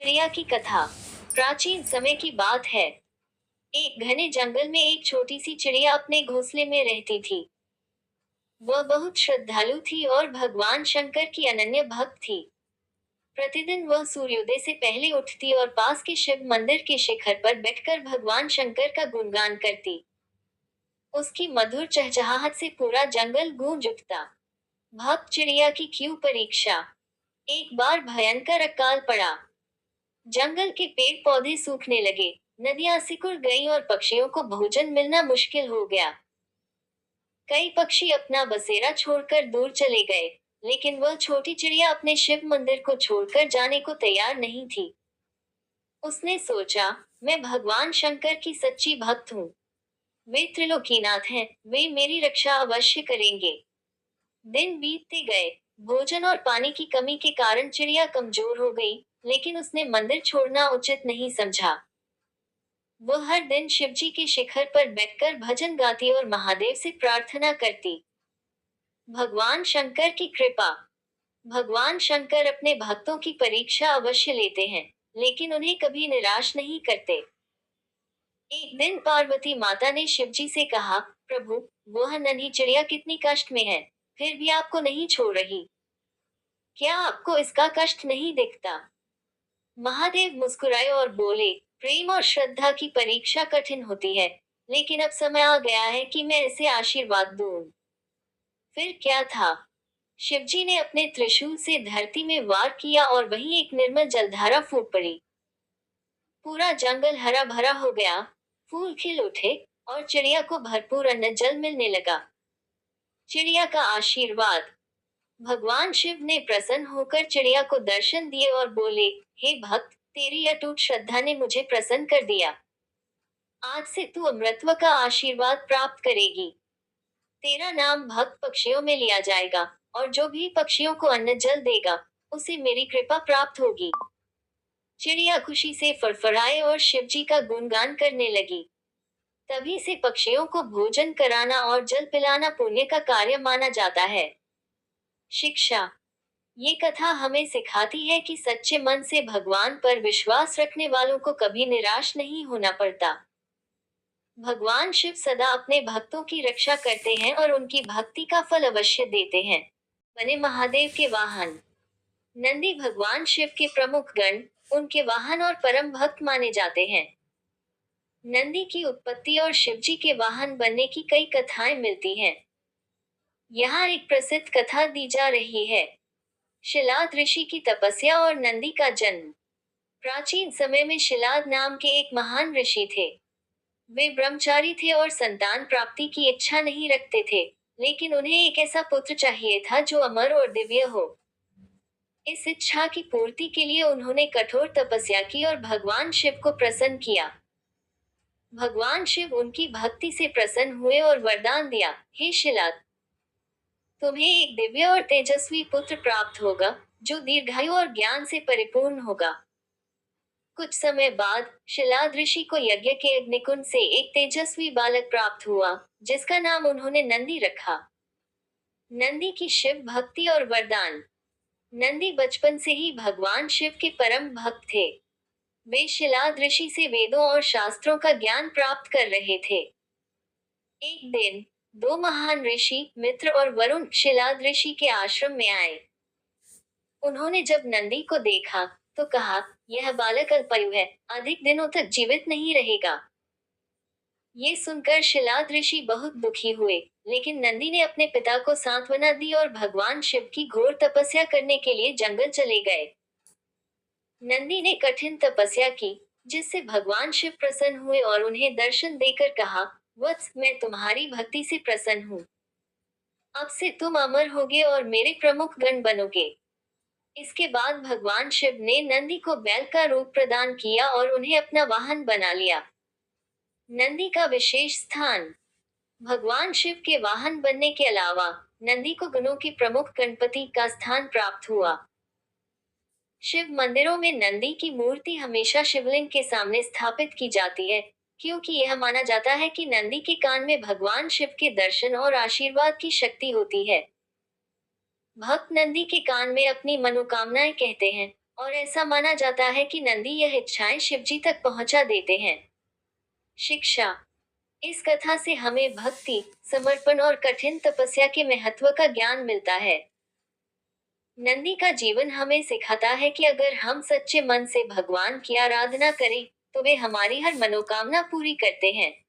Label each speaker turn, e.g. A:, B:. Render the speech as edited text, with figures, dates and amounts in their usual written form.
A: चिड़िया की कथा। प्राचीन समय की बात है। एक घने जंगल में एक छोटी सी चिड़िया अपने घोंसले में रहती थी। वह बहुत श्रद्धालु थी और भगवान शंकर की अनन्य भक्त थी। प्रतिदिन वह सूर्योदय से पहले उठती और पास के शिव मंदिर के शिखर पर बैठकर भगवान शंकर का गुणगान करती। उसकी मधुर चहचहाहट से पूरा जंगल गूंज उठता। भक्त चिड़िया की क्यों परीक्षा। एक बार भयंकर अकाल पड़ा। जंगल के पेड़ पौधे सूखने लगे, नदियां सिकुड़ गईं और पक्षियों को भोजन मिलना मुश्किल हो गया। कई पक्षी अपना बसेरा छोड़कर दूर चले गए, लेकिन वह छोटी चिड़िया अपने शिव मंदिर को छोड़कर जाने को तैयार नहीं थी। उसने सोचा, मैं भगवान शंकर की सच्ची भक्त हूँ। वे त्रिलोकीनाथ हैं, वे मेरी रक्षा अवश्य करेंगे। दिन बीतते गए। भोजन और पानी की कमी के कारण चिड़िया कमजोर हो गई, लेकिन उसने मंदिर छोड़ना उचित नहीं समझा। वह हर दिन शिवजी के शिखर पर बैठकर भजन गाती और महादेव से प्रार्थना करती। भगवान शंकर की कृपा। भगवान शंकर अपने भक्तों की परीक्षा अवश्य लेते हैं, लेकिन उन्हें कभी निराश नहीं करते। एक दिन पार्वती माता ने शिवजी से कहा, प्रभु, वह नन्ही चिड़िया कितनी कष्ट में है, फिर भी आपको नहीं छोड़ रही। क्या आपको इसका कष्ट नहीं दिखता? महादेव मुस्कुराए और बोले, प्रेम और श्रद्धा की परीक्षा कठिन होती है, लेकिन अब समय आ गया है कि मैं इसे आशीर्वाद दूं। फिर क्या था? शिवजी ने अपने त्रिशूल से धरती में वार किया और वहीं एक निर्मल जलधारा फूट पड़ी। पूरा जंगल हरा भरा हो गया, फूल खिल उठे और चिड़िया को भरपूर अन्न जल मिलने लगा। चिड़िया का आशीर्वाद। भगवान शिव ने प्रसन्न होकर चिड़िया को दर्शन दिए और बोले, हे भक्त, तेरी अटूट श्रद्धा ने मुझे प्रसन्न कर दिया। आज से तू अमृतत्व का आशीर्वाद प्राप्त करेगी। तेरा नाम भक्त पक्षियों में लिया जाएगा, और जो भी पक्षियों को अन्न जल देगा, उसे मेरी कृपा प्राप्त होगी। चिड़िया खुशी से फड़फड़ाए और शिवजी का गुणगान करने लगी। तभी से पक्षियों को भोजन कराना और जल पिलाना पुण्य का कार्य माना जाता है। शिक्षा। ये कथा हमें सिखाती है कि सच्चे मन से भगवान पर विश्वास रखने वालों को कभी निराश नहीं होना पड़ता। भगवान शिव सदा अपने भक्तों की रक्षा करते हैं और उनकी भक्ति का फल अवश्य देते हैं। बने महादेव के वाहन। नंदी भगवान शिव के प्रमुख गण, उनके वाहन और परम भक्त माने जाते हैं। नंदी की उत्पत्ति और शिवजी के वाहन बनने की कई कथाएं मिलती हैं। यहाँ एक प्रसिद्ध कथा दी जा रही है। शिलाद ऋषि की तपस्या और नंदी का जन्म। प्राचीन समय में शिलाद नाम के एक महान ऋषि थे। वे ब्रह्मचारी थे और संतान प्राप्ति की इच्छा नहीं रखते थे, लेकिन उन्हें एक ऐसा पुत्र चाहिए था जो अमर और दिव्य हो। इस इच्छा की पूर्ति के लिए उन्होंने कठोर तपस्या की और भगवान शिव को प्रसन्न किया। भगवान शिव उनकी भक्ति से प्रसन्न हुए और वरदान दिया, हे शिलाद, तुम्हें एक दिव्य और तेजस्वी पुत्र प्राप्त होगा, जो दीर्घायु और ज्ञान से परिपूर्ण होगा। कुछ समय बाद शिलाद ऋषि को यज्ञ के अग्निकुंड से एक तेजस्वी बालक प्राप्त हुआ, जिसका नाम उन्होंने नंदी रखा। नंदी की शिव भक्ति और वरदान। नंदी बचपन से ही भगवान शिव के परम भक्त थे। वे शिलाद ऋषि से वेदों और शास्त्रों का ज्ञान प्राप्त कर रहे थे। एक दिन दो महान ऋषि मित्र और वरुण शिलाद ऋषि के आश्रम में आए। उन्होंने जब नंदी को देखा तो कहा, यह बालक अल्पायु है, अधिक दिनों तक जीवित नहीं रहेगा। ये सुनकर शिलाद ऋषि बहुत दुखी हुए, लेकिन नंदी ने अपने पिता को सांत्वना दी और भगवान शिव की घोर तपस्या करने के लिए जंगल चले गए। नंदी ने कठिन तपस्या की, जिससे भगवान शिव प्रसन्न हुए और उन्हें दर्शन देकर कहा, वत्स, मैं तुम्हारी भक्ति से प्रसन्न हूँ। अब से तुम अमर होगे और मेरे प्रमुख गण बनोगे। इसके बाद भगवान शिव ने नंदी को बैल का रूप प्रदान किया और उन्हें अपना वाहन बना लिया। नंदी का विशेष स्थान। भगवान शिव के वाहन बनने के अलावा नंदी को गणों के प्रमुख गणपति का स्थान प्राप्त हुआ। शिव मंदिरों में नंदी की मूर्ति हमेशा शिवलिंग के सामने स्थापित की जाती है, क्योंकि यह माना जाता है कि नंदी के कान में भगवान शिव के दर्शन और आशीर्वाद की शक्ति होती है। भक्त नंदी के कान में अपनी मनोकामनाएं कहते हैं, और ऐसा माना जाता है कि नंदी यह इच्छाएं शिवजी तक पहुंचा देते हैं। शिक्षा। इस कथा से हमें भक्ति, समर्पण और कठिन तपस्या के महत्व का ज्ञान मिलता है। नंदी का जीवन हमें सिखाता है कि अगर हम सच्चे मन से भगवान की आराधना करें, तो वे हमारी हर मनोकामना पूरी करते हैं।